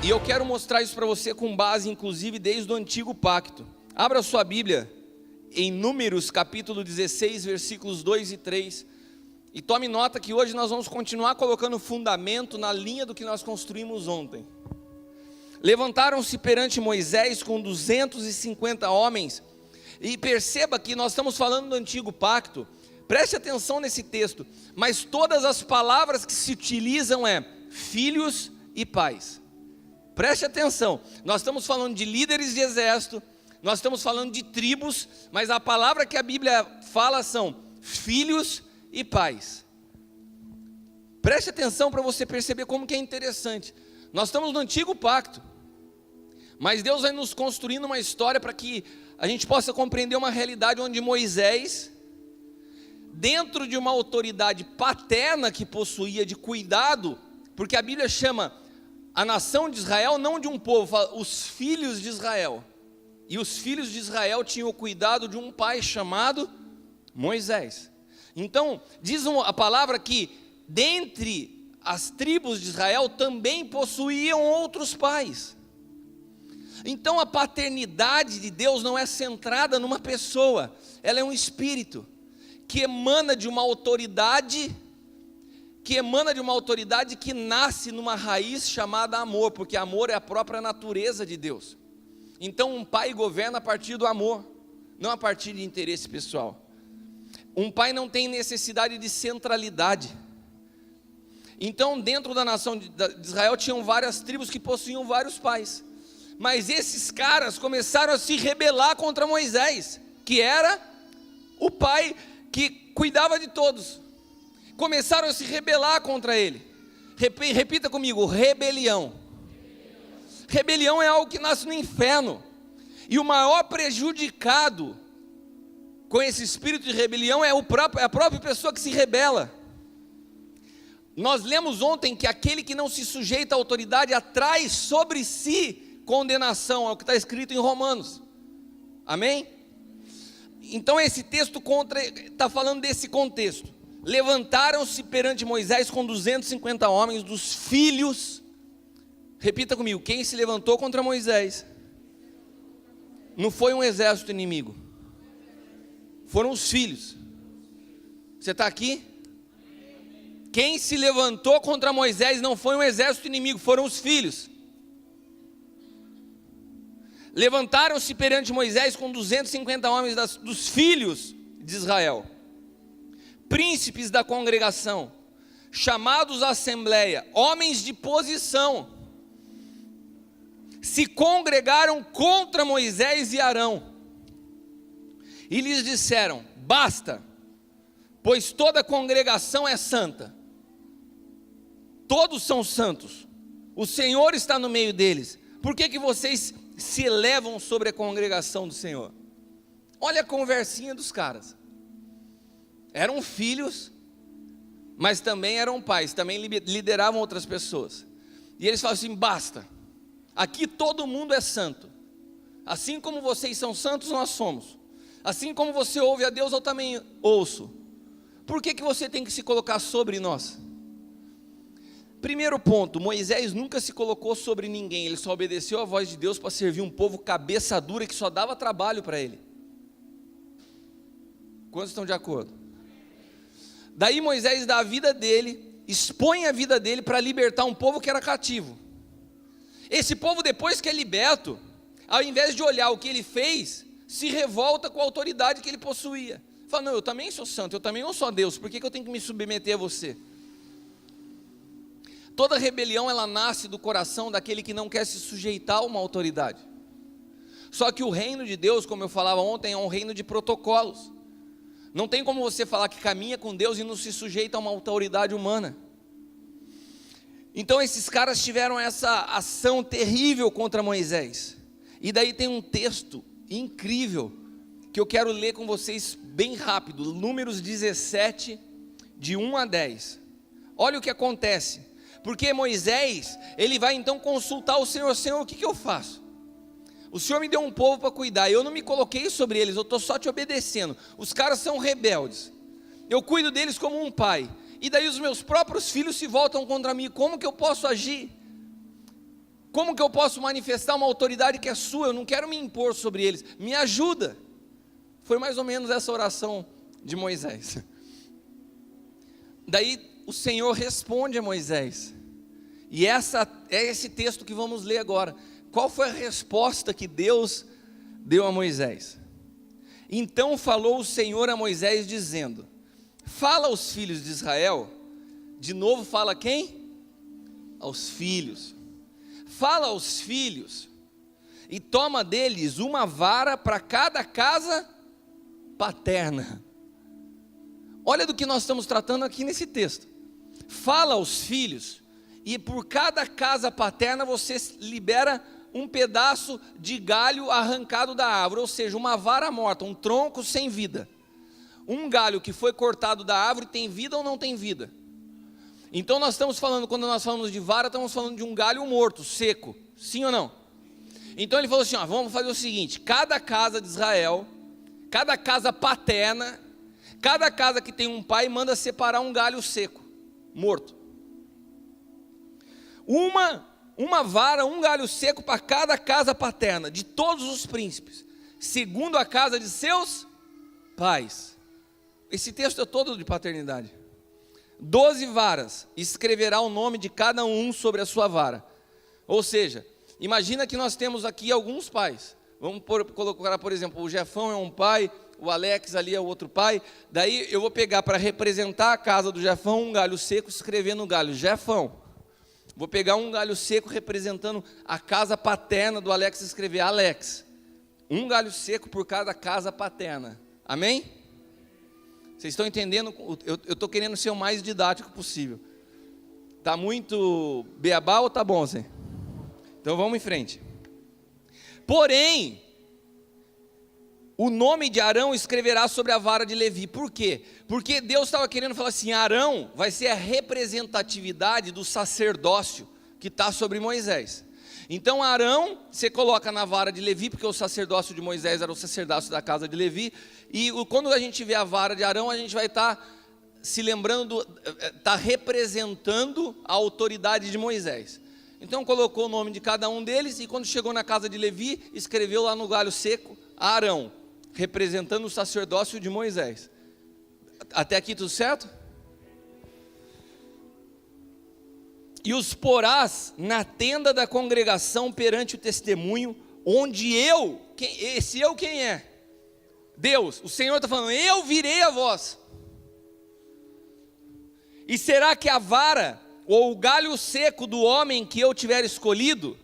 E eu quero mostrar isso para você com base, inclusive, desde o Antigo Pacto. Abra sua Bíblia em Números, capítulo 16, versículos 2 e 3. E tome nota que hoje nós vamos continuar colocando fundamento na linha do que nós construímos ontem. Levantaram-se perante Moisés com 250 homens. E perceba que nós estamos falando do Antigo Pacto. Preste atenção nesse texto. Mas todas as palavras que se utilizam é filhos e pais. Preste atenção, nós estamos falando de líderes de exército, nós estamos falando de tribos, mas a palavra que a Bíblia fala são filhos e pais. Preste atenção para você perceber como que é interessante. Nós estamos no Antigo Pacto, mas Deus vai nos construindo uma história para que a gente possa compreender uma realidade onde Moisés, dentro de uma autoridade paterna que possuía de cuidado, porque a Bíblia chama a nação de Israel não de um povo, fala os filhos de Israel. E os filhos de Israel tinham o cuidado de um pai chamado Moisés. Então, diz a palavra que dentre as tribos de Israel também possuíam outros pais. Então a paternidade de Deus não é centrada numa pessoa, ela é um espírito que emana de uma autoridade, que nasce numa raiz chamada amor, porque amor é a própria natureza de Deus. Então um pai governa a partir do amor, não a partir de interesse pessoal. Um pai não tem necessidade de centralidade. Então dentro da nação de Israel tinham várias tribos que possuíam vários pais. Mas esses caras começaram a se rebelar contra Moisés, que era o pai que cuidava de todos. Começaram a se rebelar contra ele. Repita comigo, rebelião. Rebelião é algo que nasce no inferno. E o maior prejudicado com esse espírito de rebelião é a própria pessoa que se rebela. Nós lemos ontem que aquele que não se sujeita à autoridade atrai sobre si condenação, é o que está escrito em Romanos. Amém? Então esse texto está falando desse contexto. Levantaram-se perante Moisés com 250 homens dos filhos. Repita comigo, quem se levantou contra Moisés não foi um exército inimigo, foram os filhos. Você está aqui? Quem se levantou contra Moisés não foi um exército inimigo, foram os filhos. Levantaram-se perante Moisés com 250 homens dos filhos de Israel, príncipes da congregação, chamados à assembleia, homens de posição, se congregaram contra Moisés e Arão, e lhes disseram, basta, pois toda a congregação é santa, todos são santos, o Senhor está no meio deles, por que vocês se elevam sobre a congregação do Senhor? Olha a conversinha dos caras. Eram filhos, mas também eram pais, também lideravam outras pessoas. E eles falam assim, basta, aqui todo mundo é santo. Assim como vocês são santos, nós somos. Assim como você ouve a Deus, eu também ouço. Por que você tem que se colocar sobre nós? Primeiro ponto, Moisés nunca se colocou sobre ninguém, ele só obedeceu a voz de Deus para servir um povo cabeça dura que só dava trabalho para ele. Quantos estão de acordo? Daí Moisés dá a vida dele, expõe a vida dele para libertar um povo que era cativo. Esse povo, depois que é liberto, ao invés de olhar o que ele fez, se revolta com a autoridade que ele possuía. Fala, não, eu também sou santo, eu também não sou Deus, por que eu tenho que me submeter a você? Toda rebelião, ela nasce do coração daquele que não quer se sujeitar a uma autoridade. Só que o reino de Deus, como eu falava ontem, é um reino de protocolos. Não tem como você falar que caminha com Deus e não se sujeita a uma autoridade humana. Então esses caras tiveram essa ação terrível contra Moisés. E daí tem um texto incrível que eu quero ler com vocês bem rápido. Números 17, de 1 a 10. Olha o que acontece. Porque Moisés, ele vai então consultar o Senhor. Senhor, o que eu faço? O Senhor me deu um povo para cuidar, eu não me coloquei sobre eles, eu estou só te obedecendo. Os caras são rebeldes, eu cuido deles como um pai, e daí os meus próprios filhos se voltam contra mim, como que eu posso agir? Como que eu posso manifestar uma autoridade que é sua? Eu não quero me impor sobre eles, me ajuda. Foi mais ou menos essa oração de Moisés. Daí o Senhor responde a Moisés, e é esse texto que vamos ler agora. Qual foi a resposta que Deus deu a Moisés? Então falou o Senhor a Moisés dizendo: fala aos filhos de Israel. De novo fala quem? Aos filhos. Fala aos filhos, e toma deles uma vara para cada casa paterna. Olha do que nós estamos tratando aqui nesse texto. Fala aos filhos, e por cada casa paterna você libera um pedaço de galho arrancado da árvore, ou seja, uma vara morta, um tronco sem vida. Um galho que foi cortado da árvore tem vida ou não tem vida? Então nós estamos falando, quando nós falamos de vara, estamos falando de um galho morto, seco, sim ou não? Então ele falou assim, vamos fazer o seguinte: cada casa de Israel, cada casa paterna, cada casa que tem um pai, manda separar um galho seco, morto. Uma vara, um galho seco para cada casa paterna, de todos os príncipes, segundo a casa de seus pais. Esse texto é todo de paternidade. 12 varas, escreverá o nome de cada um sobre a sua vara. Ou seja, imagina que nós temos aqui alguns pais. Vamos colocar, por exemplo, o Jefão é um pai, o Alex ali é o outro pai. Daí eu vou pegar para representar a casa do Jefão um galho seco, escrever no galho Jefão. Vou pegar um galho seco representando a casa paterna do Alex, escrever Alex. Um galho seco por cada casa paterna. Amém? Vocês estão entendendo? Eu estou querendo ser o mais didático possível. Está muito beabá ou está bom, Zé? Então vamos em frente. Porém, o nome de Arão escreverá sobre a vara de Levi. Por quê? Porque Deus estava querendo falar assim: Arão vai ser a representatividade do sacerdócio que está sobre Moisés. Então Arão, você coloca na vara de Levi, porque o sacerdócio de Moisés era o sacerdócio da casa de Levi, e quando a gente vê a vara de Arão, a gente vai estar se lembrando, está representando a autoridade de Moisés. Então colocou o nome de cada um deles, e quando chegou na casa de Levi, escreveu lá no galho seco, Arão, representando o sacerdócio de Moisés. Até aqui tudo certo? E os porás na tenda da congregação perante o testemunho, onde esse eu quem é? Deus. O Senhor está falando, eu virei a voz. E será que a vara, ou o galho seco do homem que eu tiver escolhido,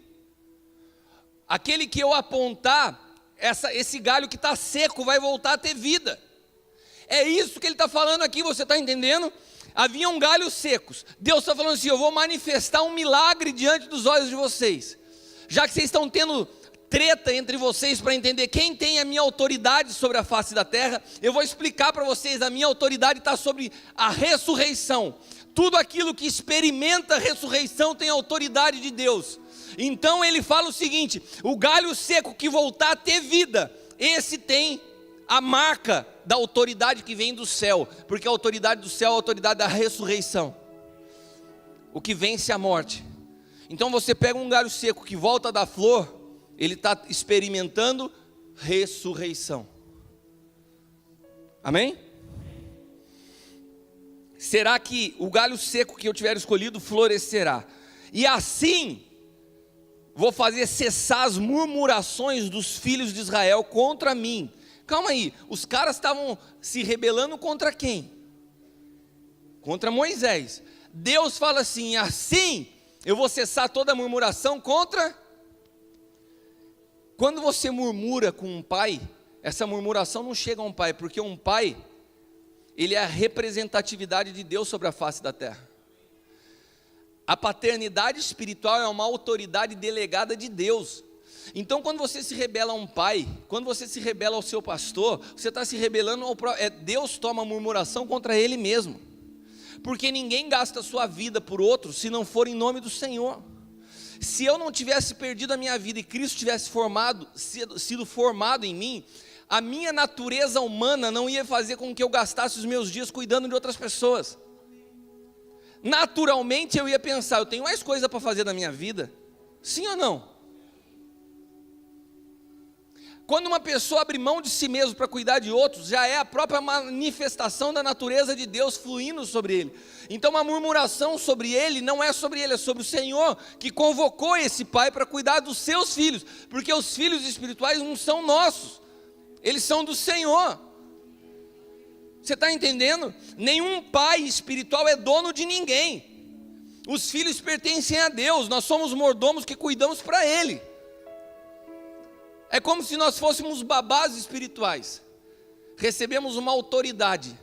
aquele que eu apontar, esse galho que está seco vai voltar a ter vida? É isso que ele está falando aqui, você está entendendo? Haviam galhos secos. Deus está falando assim: eu vou manifestar um milagre diante dos olhos de vocês. Já que vocês estão tendo treta entre vocês para entender quem tem a minha autoridade sobre a face da terra, eu vou explicar para vocês: a minha autoridade está sobre a ressurreição. Tudo aquilo que experimenta a ressurreição tem a autoridade de Deus. Então ele fala o seguinte: o galho seco que voltar a ter vida, esse tem a marca da autoridade que vem do céu, porque a autoridade do céu é a autoridade da ressurreição, o que vence a morte. Então você pega um galho seco que volta da flor, ele está experimentando ressurreição. Amém? Será que o galho seco que eu tiver escolhido florescerá, e assim vou fazer cessar as murmurações dos filhos de Israel contra mim. Calma aí, os caras estavam se rebelando contra quem? Contra Moisés. Deus fala assim: assim eu vou cessar toda murmuração contra. Quando você murmura com um pai, essa murmuração não chega a um pai, porque um pai, ele é a representatividade de Deus sobre a face da terra. A paternidade espiritual é uma autoridade delegada de Deus. Então quando você se rebela a um pai, quando você se rebela ao seu pastor, você está se rebelando ao próprio. Deus toma murmuração contra ele mesmo, porque ninguém gasta a sua vida por outro se não for em nome do Senhor. Se eu não tivesse perdido a minha vida e Cristo tivesse sido formado em mim, a minha natureza humana não ia fazer com que eu gastasse os meus dias cuidando de outras pessoas. Naturalmente eu ia pensar: eu tenho mais coisa para fazer na minha vida, Sim ou não? Quando uma pessoa abre mão de si mesmo para cuidar de outros, já é a própria manifestação da natureza de Deus fluindo sobre ele. Então uma murmuração sobre ele não é sobre ele, é sobre o Senhor que convocou esse pai para cuidar dos seus filhos, porque os filhos espirituais não são nossos, eles são do Senhor. Você está entendendo? Nenhum pai espiritual é dono de ninguém. Os filhos pertencem a Deus, nós somos mordomos que cuidamos para Ele. É como se nós fôssemos babás espirituais. Recebemos uma autoridade.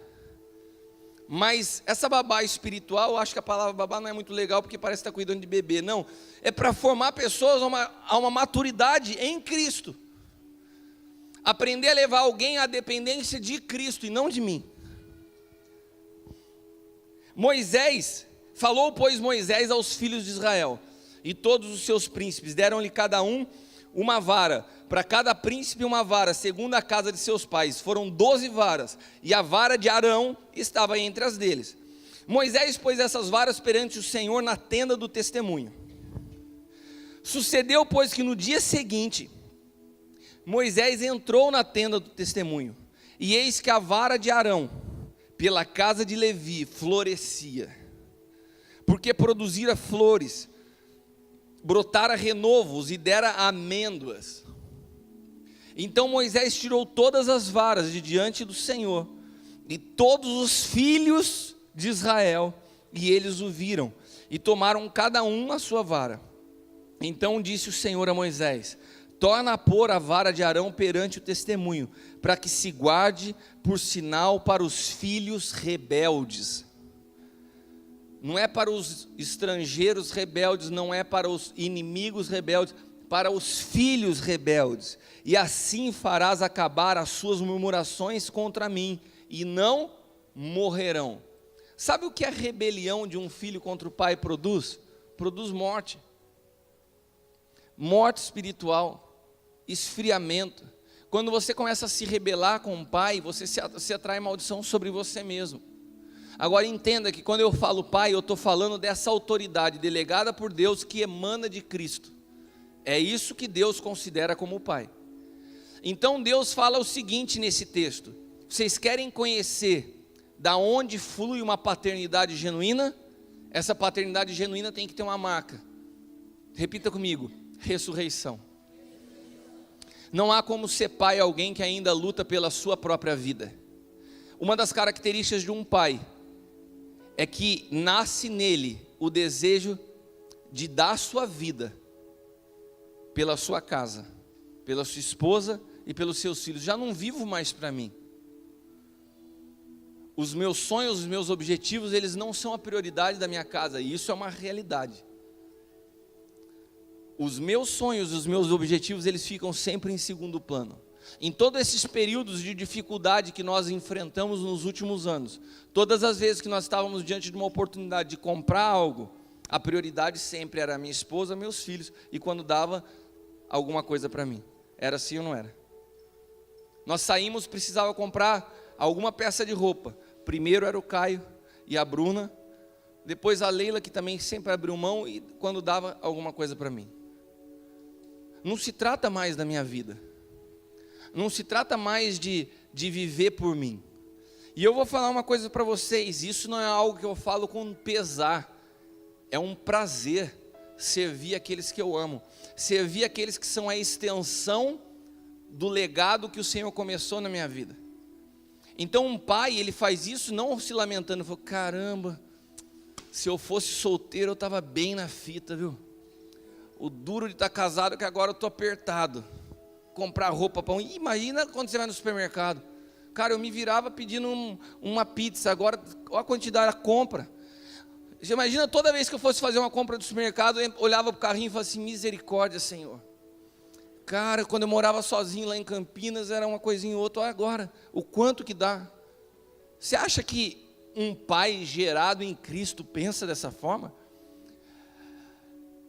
Mas essa babá espiritual, eu acho que a palavra babá não é muito legal, porque parece que está cuidando de bebê. Não, é para formar pessoas a uma maturidade em Cristo. Aprender a levar alguém à dependência de Cristo e não de mim. Falou, pois, Moisés aos filhos de Israel, e todos os seus príncipes, deram-lhe cada um uma vara, para cada príncipe uma vara, segundo a casa de seus pais. Foram 12 varas, e a vara de Arão estava entre as deles. Moisés pôs essas varas perante o Senhor na tenda do testemunho. Sucedeu, pois, que no dia seguinte, Moisés entrou na tenda do testemunho, e eis que a vara de Arão, pela casa de Levi, florescia, porque produzira flores, brotara renovos e dera amêndoas. Então Moisés tirou todas as varas de diante do Senhor, e todos os filhos de Israel, e eles o viram, e tomaram cada um a sua vara. Então disse o Senhor a Moisés: torna a pôr a vara de Arão perante o testemunho, para que se guarde por sinal para os filhos rebeldes. Não é para os estrangeiros rebeldes, não é para os inimigos rebeldes, para os filhos rebeldes. E assim farás acabar as suas murmurações contra mim, e não morrerão. Sabe o que a rebelião de um filho contra o pai produz? Produz morte. Morte espiritual, esfriamento. Quando você começa a se rebelar com o pai, você se atrai maldição sobre você mesmo. Agora entenda que quando eu falo pai, eu estou falando dessa autoridade delegada por Deus que emana de Cristo. É isso que Deus considera como pai. Então Deus fala o seguinte nesse texto: vocês querem conhecer da onde flui uma paternidade genuína? Essa paternidade genuína tem que ter uma marca. Repita comigo: ressurreição. Não há como ser pai alguém que ainda luta pela sua própria vida. Uma das características de um pai é que nasce nele o desejo de dar sua vida pela sua casa, pela sua esposa e pelos seus filhos. Já não vivo mais para mim. Os meus sonhos, os meus objetivos, eles não são a prioridade da minha casa, e isso é uma realidade. Os meus sonhos, os meus objetivos, eles ficam sempre em segundo plano. Em todos esses períodos de dificuldade que nós enfrentamos nos últimos anos, todas as vezes que nós estávamos diante de uma oportunidade de comprar algo, a prioridade sempre era minha esposa, meus filhos, e quando dava alguma coisa para mim. Era assim ou não era? Nós saímos, precisava comprar alguma peça de roupa. Primeiro era o Caio e a Bruna, depois a Leila, que também sempre abriu mão, e quando dava alguma coisa para mim. Não se trata mais da minha vida. Não se trata mais de viver por mim. E eu vou falar uma coisa para vocês: isso não é algo que eu falo com pesar. É um prazer servir aqueles que eu amo. Servir aqueles que são a extensão do legado que o Senhor começou na minha vida. Então um pai, ele faz isso não se lamentando. Fala: caramba, se eu fosse solteiro eu estava bem na fita, viu? O duro de estar casado é que agora eu estou apertado. Comprar roupa, pão. Imagina quando você vai no supermercado. Cara, eu me virava pedindo uma pizza. Agora, olha a quantidade da compra. Você imagina toda vez que eu fosse fazer uma compra do supermercado, eu olhava para o carrinho e falava assim: misericórdia, Senhor. Cara, quando eu morava sozinho lá em Campinas, era uma coisinha ou outra. Olha agora, o quanto que dá. Você acha que um pai gerado em Cristo pensa dessa forma?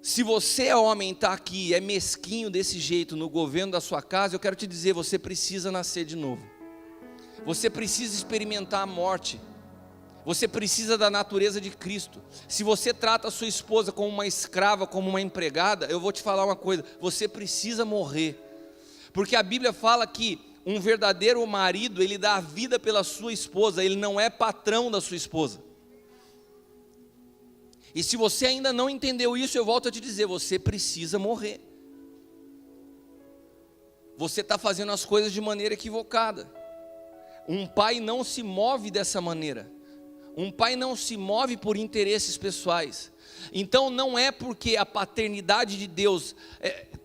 Se você é homem, está aqui, é mesquinho desse jeito no governo da sua casa, eu quero te dizer, você precisa nascer de novo. Você precisa experimentar a morte. Você precisa da natureza de Cristo. Se você trata a sua esposa como uma escrava, como uma empregada, eu vou te falar uma coisa: você precisa morrer. Porque a Bíblia fala que um verdadeiro marido, ele dá a vida pela sua esposa, ele não é patrão da sua esposa. E se você ainda não entendeu isso, eu volto a te dizer: você precisa morrer. Você está fazendo as coisas de maneira equivocada. Um pai não se move dessa maneira. Um pai não se move por interesses pessoais. Então não é porque a paternidade de Deus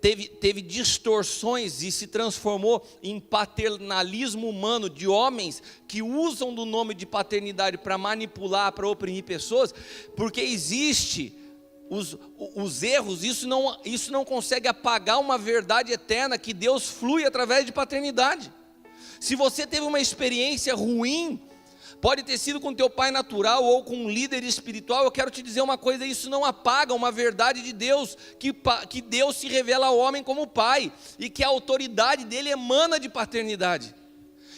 teve distorções e se transformou em paternalismo humano de homens que usam do nome de paternidade para manipular, para oprimir pessoas, porque existe os erros, isso não consegue apagar uma verdade eterna que Deus flui através de paternidade. Se você teve uma experiência ruim, pode ter sido com teu pai natural ou com um líder espiritual, eu quero te dizer uma coisa: isso não apaga uma verdade de Deus, que Deus se revela ao homem como pai, e que a autoridade dele emana de paternidade,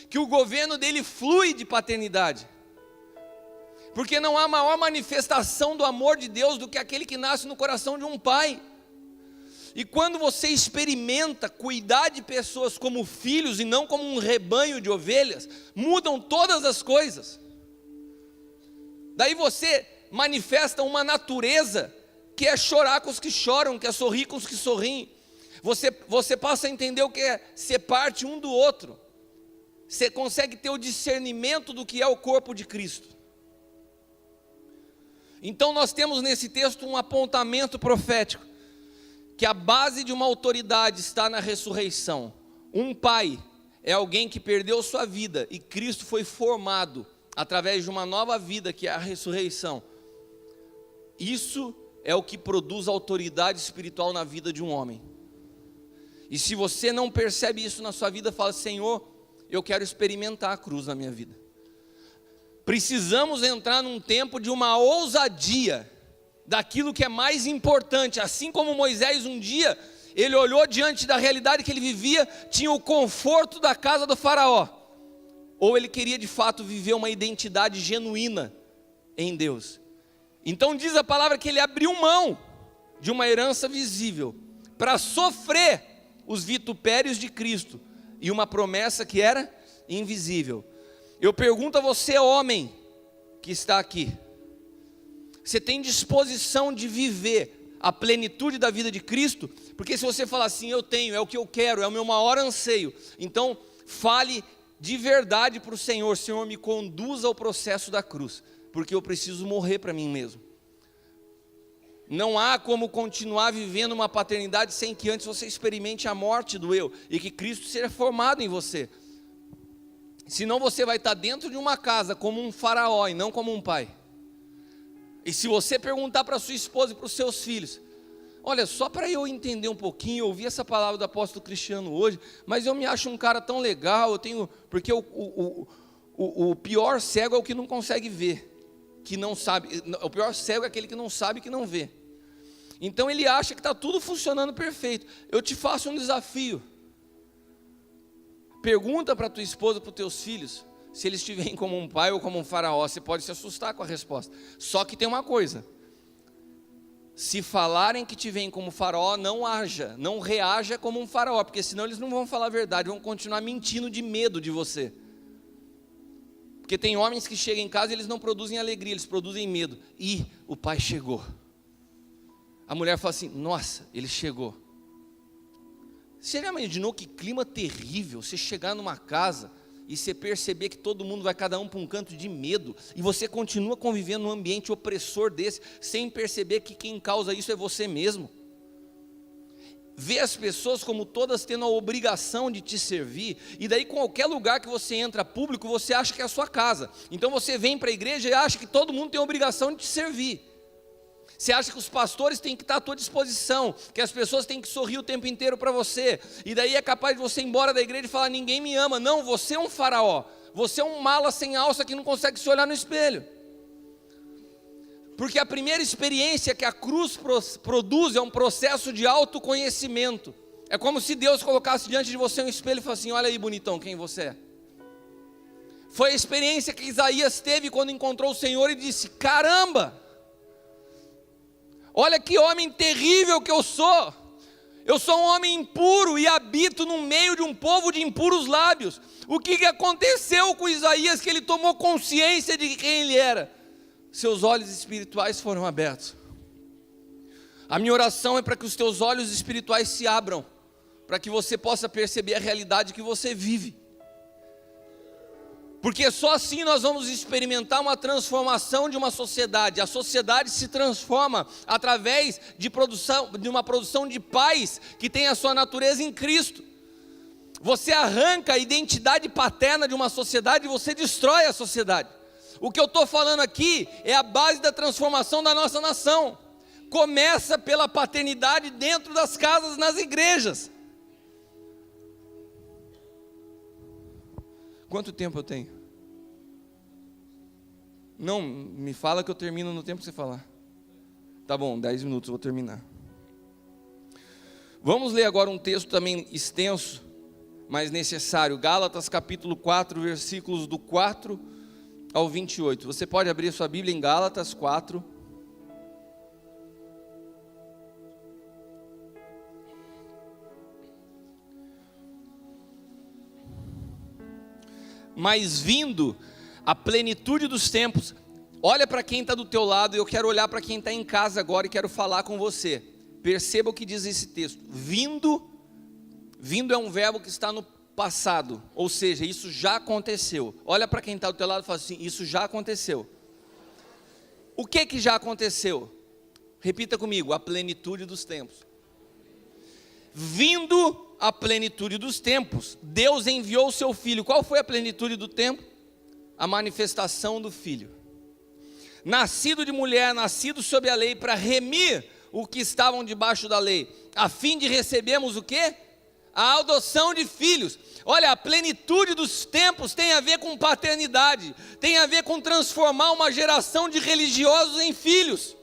que o governo dele flui de paternidade, porque não há maior manifestação do amor de Deus do que aquele que nasce no coração de um pai. E quando você experimenta cuidar de pessoas como filhos e não como um rebanho de ovelhas, mudam todas as coisas. Daí você manifesta uma natureza que é chorar com os que choram, que é sorrir com os que sorriem. Você passa a entender o que é ser parte um do outro. Você consegue ter o discernimento do que é o corpo de Cristo. Então nós temos nesse texto um apontamento profético, que a base de uma autoridade está na ressurreição. Um pai é alguém que perdeu sua vida e Cristo foi formado através de uma nova vida, que é a ressurreição. Isso é o que produz autoridade espiritual na vida de um homem. E se você não percebe isso na sua vida, fala: Senhor, eu quero experimentar a cruz na minha vida. Precisamos entrar num tempo de uma ousadia daquilo que é mais importante. Assim como Moisés um dia, ele olhou diante da realidade que ele vivia, tinha o conforto da casa do faraó, ou ele queria de fato viver uma identidade genuína em Deus. Então diz a palavra que ele abriu mão de uma herança visível, para sofrer os vitupérios de Cristo, e uma promessa que era invisível. Eu pergunto a você, homem, que está aqui: você tem disposição de viver a plenitude da vida de Cristo? Porque se você falar assim: eu tenho, é o que eu quero, é o meu maior anseio, então fale de verdade para o Senhor: Senhor, me conduza ao processo da cruz, porque eu preciso morrer para mim mesmo. Não há como continuar vivendo uma paternidade sem que antes você experimente a morte do eu, e que Cristo seja formado em você. Senão você vai estar dentro de uma casa como um faraó e não como um pai. E se você perguntar para sua esposa e para os seus filhos: olha, só para eu entender um pouquinho, eu ouvi essa palavra do apóstolo Cristiano hoje, mas eu me acho um cara tão legal, porque o pior cego é o que não consegue ver, que não sabe. O pior cego é aquele que não sabe, que não vê. Então ele acha que está tudo funcionando perfeito. Eu te faço um desafio: pergunta para tua esposa, para os teus filhos, se eles te veem como um pai ou como um faraó. Você pode se assustar com a resposta. Só que tem uma coisa: se falarem que te veem como faraó, não reaja como um faraó, porque senão eles não vão falar a verdade, vão continuar mentindo de medo de você. Porque tem homens que chegam em casa e eles não produzem alegria, eles produzem medo. E o pai chegou. A mulher fala assim: nossa, ele chegou. Você já imaginou que clima terrível você chegar numa casa e você perceber que todo mundo vai cada um para um canto de medo, e você continua convivendo num ambiente opressor desse, sem perceber que quem causa isso é você mesmo? Vê as pessoas como todas tendo a obrigação de te servir, e daí qualquer lugar que você entra público, você acha que é a sua casa. Então você vem para a igreja e acha que todo mundo tem a obrigação de te servir. Você acha que os pastores têm que estar à tua disposição, que as pessoas têm que sorrir o tempo inteiro para você, e daí é capaz de você ir embora da igreja e falar: ninguém me ama. Não, você é um faraó, você é um mala sem alça que não consegue se olhar no espelho. Porque a primeira experiência que a cruz produz é um processo de autoconhecimento. É como se Deus colocasse diante de você um espelho e falasse assim: olha aí, bonitão, quem você é. Foi a experiência que Isaías teve quando encontrou o Senhor e disse: caramba, olha que homem terrível que eu sou. Eu sou um homem impuro e habito no meio de um povo de impuros lábios. O que aconteceu com Isaías que ele tomou consciência de quem ele era? Seus olhos espirituais foram abertos. A minha oração é para que os teus olhos espirituais se abram, para que você possa perceber a realidade que você vive. Porque só assim nós vamos experimentar uma transformação de uma sociedade. A sociedade se transforma através de uma produção de pais que tem a sua natureza em Cristo. Você arranca a identidade paterna de uma sociedade e você destrói a sociedade. O que eu estou falando aqui é a base da transformação da nossa nação. Começa pela paternidade dentro das casas, nas igrejas. Quanto tempo eu tenho? Não, me fala que eu termino no tempo que você falar. Tá bom, 10 minutos, eu vou terminar. Vamos ler agora um texto também extenso, mas necessário. Gálatas capítulo 4, versículos do 4 ao 28. Você pode abrir sua Bíblia em Gálatas 4. Mas vindo a plenitude dos tempos, olha para quem está do teu lado, e eu quero olhar para quem está em casa agora e quero falar com você. Perceba o que diz esse texto. Vindo é um verbo que está no passado, ou seja, isso já aconteceu. Olha para quem está do teu lado e fala assim: isso já aconteceu. O que já aconteceu? Repita comigo: a plenitude dos tempos. Vindo a plenitude dos tempos, Deus enviou o seu Filho. Qual foi a plenitude do tempo? A manifestação do Filho. Nascido de mulher, nascido sob a lei, para remir o que estavam debaixo da lei, a fim de recebermos o quê? A adoção de filhos. Olha, a plenitude dos tempos tem a ver com paternidade, tem a ver com transformar uma geração de religiosos em filhos.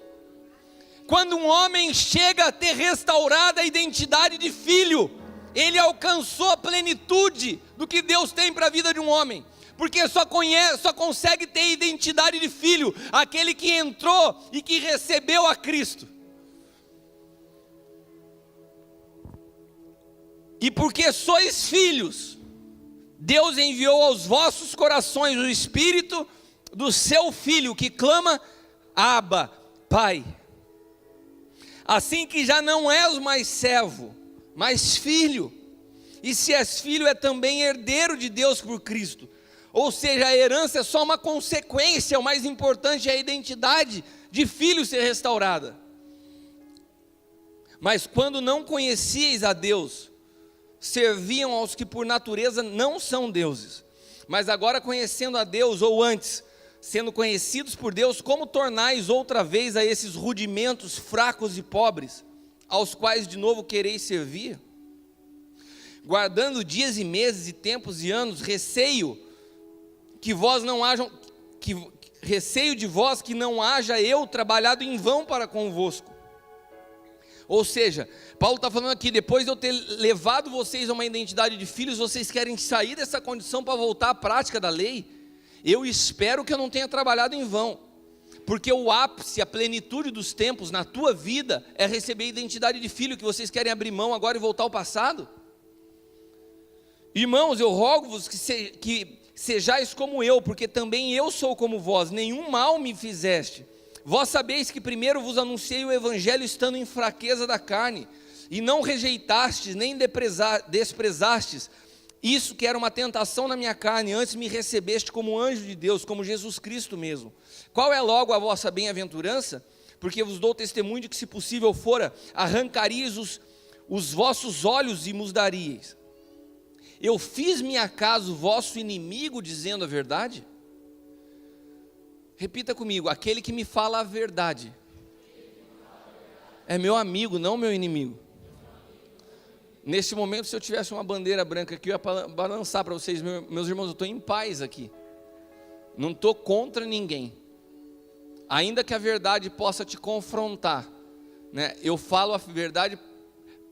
Quando um homem chega a ter restaurada a identidade de filho, ele alcançou a plenitude do que Deus tem para a vida de um homem. Porque só consegue ter identidade de filho aquele que entrou e que recebeu a Cristo. E porque sois filhos, Deus enviou aos vossos corações o Espírito do seu Filho, que clama: Abba, Pai. Assim que já não és mais servo, mas filho. E se és filho, é também herdeiro de Deus por Cristo. Ou seja, a herança é só uma consequência, o mais importante é a identidade de filho ser restaurada. Mas quando não conhecieis a Deus, serviam aos que por natureza não são deuses. Mas agora conhecendo a Deus, ou antes, sendo conhecidos por Deus, como tornais outra vez a esses rudimentos fracos e pobres, aos quais de novo quereis servir? Guardando dias e meses e tempos e anos, receio de vós que não haja eu trabalhado em vão para convosco. Ou seja, Paulo está falando aqui: depois de eu ter levado vocês a uma identidade de filhos, vocês querem sair dessa condição para voltar à prática da lei? Eu espero que eu não tenha trabalhado em vão, porque o ápice, a plenitude dos tempos na tua vida é receber a identidade de filho, que vocês querem abrir mão agora e voltar ao passado? Irmãos, eu rogo-vos que sejais como eu, porque também eu sou como vós, nenhum mal me fizeste. Vós sabeis que primeiro vos anunciei o evangelho estando em fraqueza da carne, e não rejeitastes, nem desprezastes isso que era uma tentação na minha carne, antes me recebeste como anjo de Deus, como Jesus Cristo mesmo. Qual é logo a vossa bem-aventurança? Porque vos dou testemunho de que, se possível fora, arrancarias os vossos olhos e vos daríeis. Eu fiz-me acaso vosso inimigo dizendo a verdade? Repita comigo: aquele que me fala a verdade é meu amigo, não meu inimigo. Neste momento, se eu tivesse uma bandeira branca aqui, eu ia balançar para vocês: meus irmãos, eu estou em paz aqui, não estou contra ninguém, ainda que a verdade possa te confrontar, né? Eu falo a verdade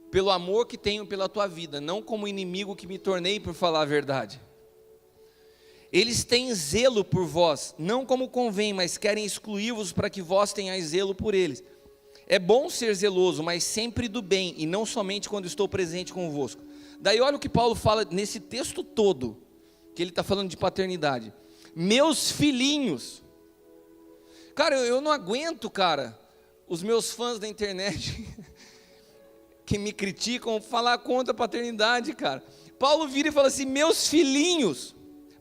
pelo amor que tenho pela tua vida, não como inimigo que me tornei por falar a verdade. Eles têm zelo por vós, não como convém, mas querem excluir-vos para que vós tenhais zelo por eles. É bom ser zeloso, mas sempre do bem, e não somente quando estou presente convosco. Daí olha o que Paulo fala nesse texto todo, que ele está falando de paternidade. Meus filhinhos. Cara, eu não aguento, cara, os meus fãs da internet que me criticam falar contra a paternidade, cara. Paulo vira e fala assim, meus filhinhos,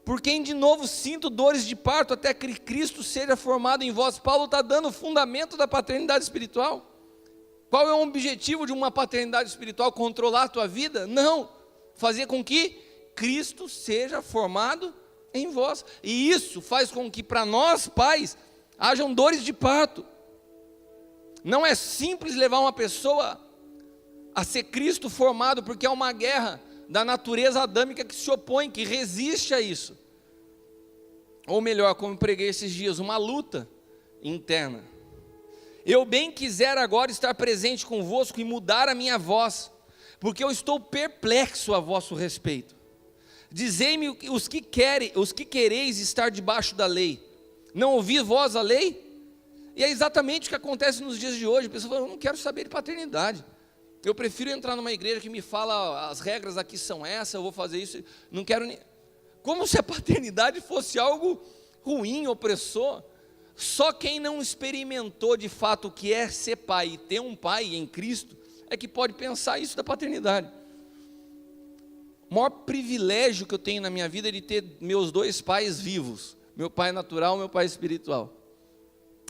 por quem de novo sinto dores de parto até que Cristo seja formado em vós. Paulo está dando o fundamento da paternidade espiritual. Qual é o objetivo de uma paternidade espiritual? Controlar a tua vida? Não, fazer com que Cristo seja formado em vós. E isso faz com que para nós pais hajam dores de parto. Não é simples levar uma pessoa a ser Cristo formado, porque é uma guerra da natureza adâmica que se opõe, que resiste a isso. Ou melhor, como eu preguei esses dias, uma luta interna. Eu bem quiser agora estar presente convosco e mudar a minha voz, porque eu estou perplexo a vosso respeito. Dizei-me os que quereis estar debaixo da lei. Não ouvi vós a lei? E é exatamente o que acontece nos dias de hoje. A pessoa fala, eu não quero saber de paternidade. Eu prefiro entrar numa igreja que me fala, as regras aqui são essas, eu vou fazer isso, não quero nem... Como se a paternidade fosse algo ruim, opressor. Só quem não experimentou de fato o que é ser pai e ter um pai em Cristo, é que pode pensar isso da paternidade. O maior privilégio que eu tenho na minha vida é de ter meus dois pais vivos, meu pai natural e meu pai espiritual.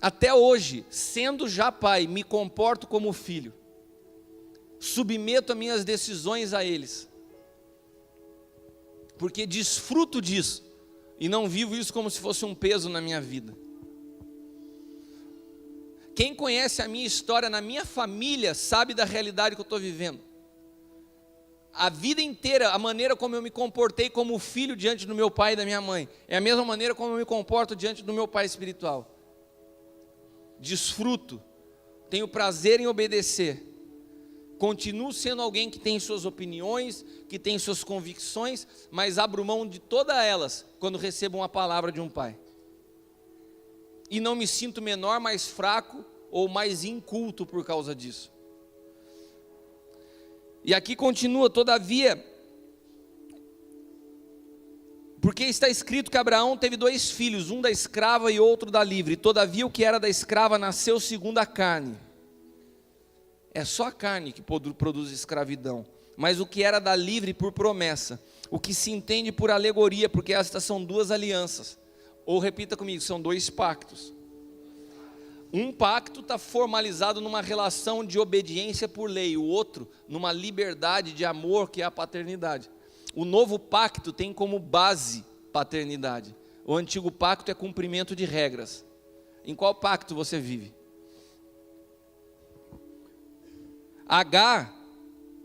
Até hoje, sendo já pai, me comporto como filho. Submeto as minhas decisões a eles, porque desfruto disso, e não vivo isso como se fosse um peso na minha vida. Quem conhece a minha história na minha família, sabe da realidade que eu estou vivendo. A vida inteira, a maneira como eu me comportei como filho diante do meu pai e da minha mãe, é a mesma maneira como eu me comporto diante do meu pai espiritual. Desfruto, tenho prazer em obedecer. Continuo sendo alguém que tem suas opiniões, que tem suas convicções, mas abro mão de todas elas quando recebo uma palavra de um pai. E não me sinto menor, mais fraco ou mais inculto por causa disso. E aqui continua, todavia, porque está escrito que Abraão teve 2 filhos, um da escrava e outro da livre. Todavia o que era da escrava nasceu segundo a carne. É só a carne que produz escravidão, mas o que era da livre por promessa, o que se entende por alegoria, porque estas são 2 alianças, ou repita comigo, são 2 pactos. Um pacto está formalizado numa relação de obediência por lei, o outro numa liberdade de amor, que é a paternidade. O novo pacto tem como base paternidade, o antigo pacto é cumprimento de regras. Em qual pacto você vive? Agar,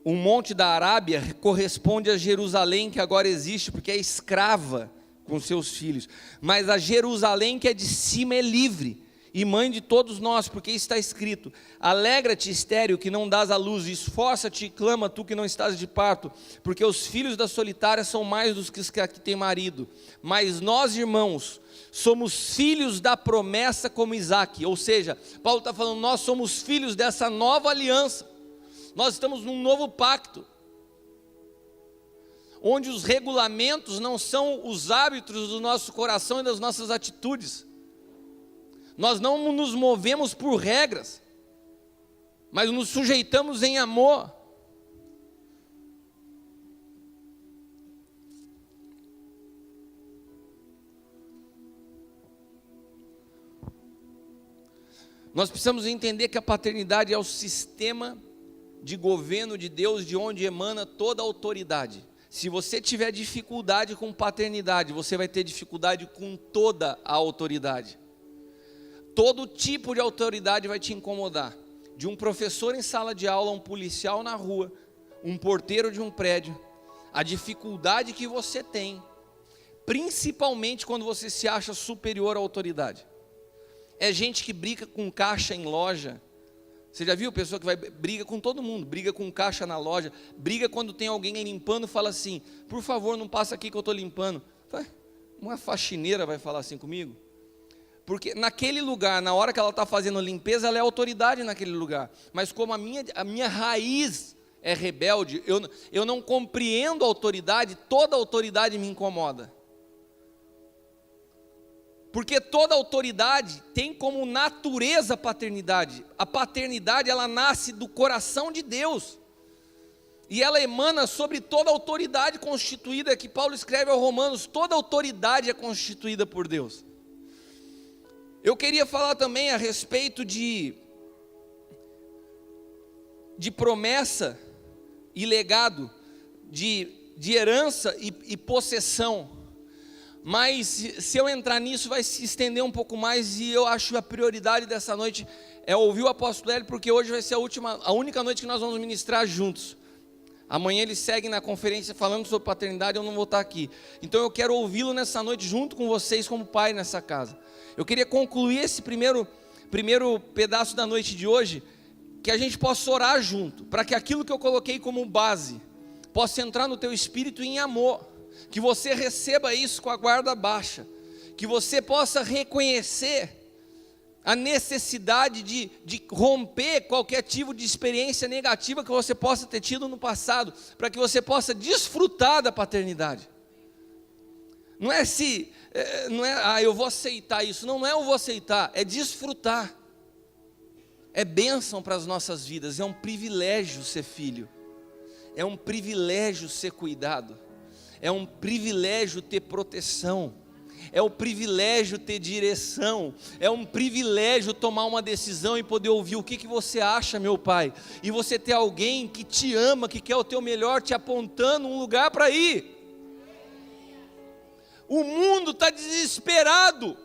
o monte da Arábia, corresponde a Jerusalém que agora existe, porque é escrava com seus filhos. Mas a Jerusalém que é de cima é livre, e mãe de todos nós, porque está escrito, alegra-te estéril que não dás à luz, esforça-te e clama tu que não estás de parto, porque os filhos da solitária são mais dos que os que têm marido. Mas nós, irmãos, somos filhos da promessa como Isaque. Ou seja, Paulo está falando, nós somos filhos dessa nova aliança. Nós estamos num novo pacto, onde os regulamentos não são os hábitos do nosso coração e das nossas atitudes. Nós não nos movemos por regras, mas nos sujeitamos em amor. Nós precisamos entender que a paternidade é o sistema de governo de Deus, de onde emana toda a autoridade. Se você tiver dificuldade com paternidade, você vai ter dificuldade com toda a autoridade. Todo tipo de autoridade vai te incomodar. De um professor em sala de aula, um policial na rua, um porteiro de um prédio. A dificuldade que você tem, principalmente quando você se acha superior à autoridade. É gente que briga com caixa em loja. Você já viu pessoa que briga com todo mundo, briga com caixa na loja, briga quando tem alguém limpando, fala assim, por favor não passa aqui que eu estou limpando. uma faxineira vai falar assim comigo? Porque naquele lugar, na hora que ela está fazendo limpeza, ela é autoridade naquele lugar. Mas como a minha raiz é rebelde, eu não compreendo a autoridade, toda autoridade me incomoda. Porque toda autoridade tem como natureza a paternidade. A paternidade, ela nasce do coração de Deus. E ela emana sobre toda autoridade constituída, que Paulo escreve aos Romanos, toda autoridade é constituída por Deus. Eu queria falar também a respeito de promessa e legado, de herança e possessão. Mas se eu entrar nisso vai se estender um pouco mais, e eu acho a prioridade dessa noite é ouvir o apóstolo Hélio, porque hoje vai ser a única noite que nós vamos ministrar juntos. Amanhã ele segue na conferência falando sobre paternidade, eu não vou estar aqui. Então eu quero ouvi-lo nessa noite junto com vocês como pai nessa casa. Eu queria concluir esse primeiro pedaço da noite de hoje, que a gente possa orar junto, para que aquilo que eu coloquei como base possa entrar no teu espírito em amor, que você receba isso com a guarda baixa, que você possa reconhecer a necessidade de romper qualquer tipo de experiência negativa que você possa ter tido no passado, para que você possa desfrutar da paternidade. Não é eu vou aceitar isso, não é eu vou aceitar, é desfrutar. É bênção para as nossas vidas, é um privilégio ser filho, é um privilégio ser cuidado, é um privilégio ter proteção, é um privilégio ter direção, é um privilégio tomar uma decisão e poder ouvir o que você acha, meu pai, e você ter alguém que te ama, que quer o teu melhor, te apontando um lugar para ir. O mundo está desesperado,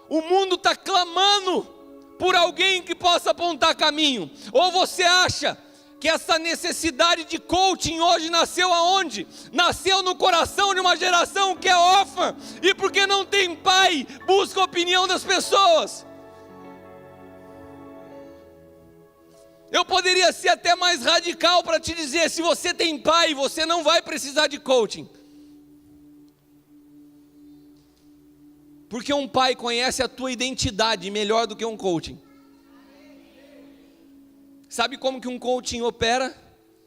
o mundo está clamando por alguém que possa apontar caminho. Ou você acha que essa necessidade de coaching hoje nasceu aonde? Nasceu no coração de uma geração que é órfã, e porque não tem pai, busca a opinião das pessoas. Eu poderia ser até mais radical para te dizer, se você tem pai, você não vai precisar de coaching. Porque um pai conhece a tua identidade melhor do que um coaching. Sabe como que um coaching opera?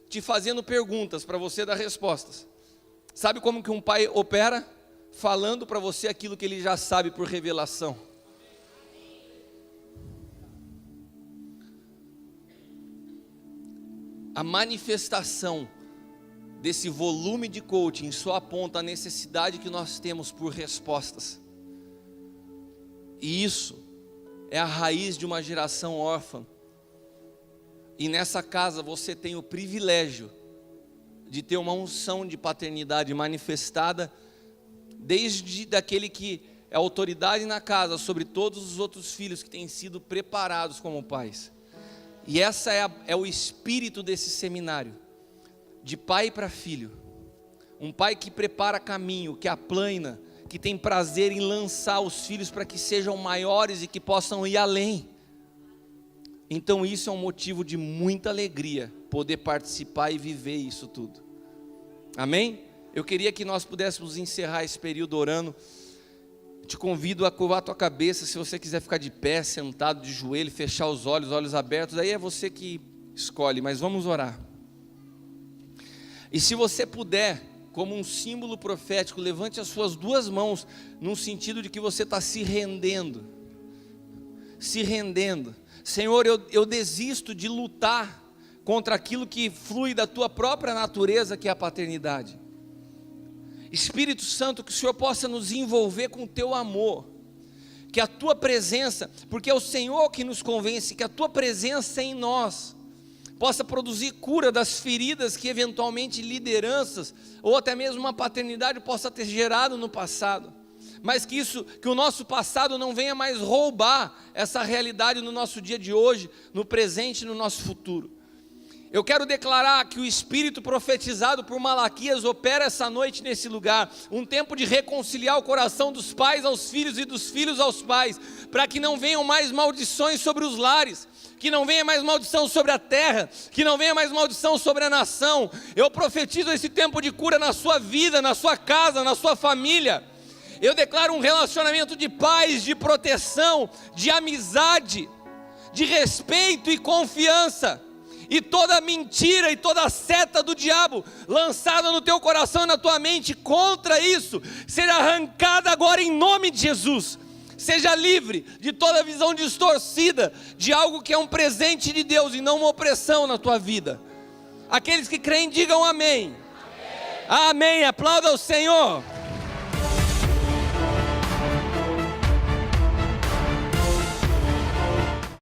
Te fazendo perguntas para você dar respostas. Sabe como que um pai opera? Falando para você aquilo que ele já sabe por revelação. A manifestação desse volume de coaching só aponta a necessidade que nós temos por respostas. E isso é a raiz de uma geração órfã. E nessa casa você tem o privilégio de ter uma unção de paternidade manifestada, desde daquele que é autoridade na casa sobre todos os outros filhos que têm sido preparados como pais. E essa é o espírito desse seminário, de pai para filho. Um pai que prepara caminho, que aplana, que tem prazer em lançar os filhos para que sejam maiores e que possam ir além. Então isso é um motivo de muita alegria, poder participar e viver isso tudo. Amém? Eu queria que nós pudéssemos encerrar esse período orando. Te convido a curvar a tua cabeça, se você quiser ficar de pé, sentado, de joelho, fechar os olhos abertos, aí é você que escolhe, mas vamos orar. E se você puder, como um símbolo profético, levante as suas duas mãos, num sentido de que você está se rendendo. Senhor, eu desisto de lutar contra aquilo que flui da tua própria natureza, que é a paternidade. Espírito Santo, que o Senhor possa nos envolver com o teu amor, que a tua presença, porque é o Senhor que nos convence, que a tua presença em nós possa produzir cura das feridas que eventualmente lideranças ou até mesmo uma paternidade possa ter gerado no passado, mas que o nosso passado não venha mais roubar essa realidade no nosso dia de hoje, no presente e no nosso futuro. Eu quero declarar que o Espírito profetizado por Malaquias opera essa noite nesse lugar, um tempo de reconciliar o coração dos pais aos filhos e dos filhos aos pais, para que não venham mais maldições sobre os lares, que não venha mais maldição sobre a terra, que não venha mais maldição sobre a nação. Eu profetizo esse tempo de cura na sua vida, na sua casa, na sua família. Eu declaro um relacionamento de paz, de proteção, de amizade, de respeito e confiança. E toda mentira e toda seta do diabo lançada no teu coração e na tua mente contra isso, seja arrancada agora em nome de Jesus. Seja livre de toda visão distorcida de algo que é um presente de Deus e não uma opressão na tua vida. Aqueles que creem digam amém. Amém, aplauda o Senhor.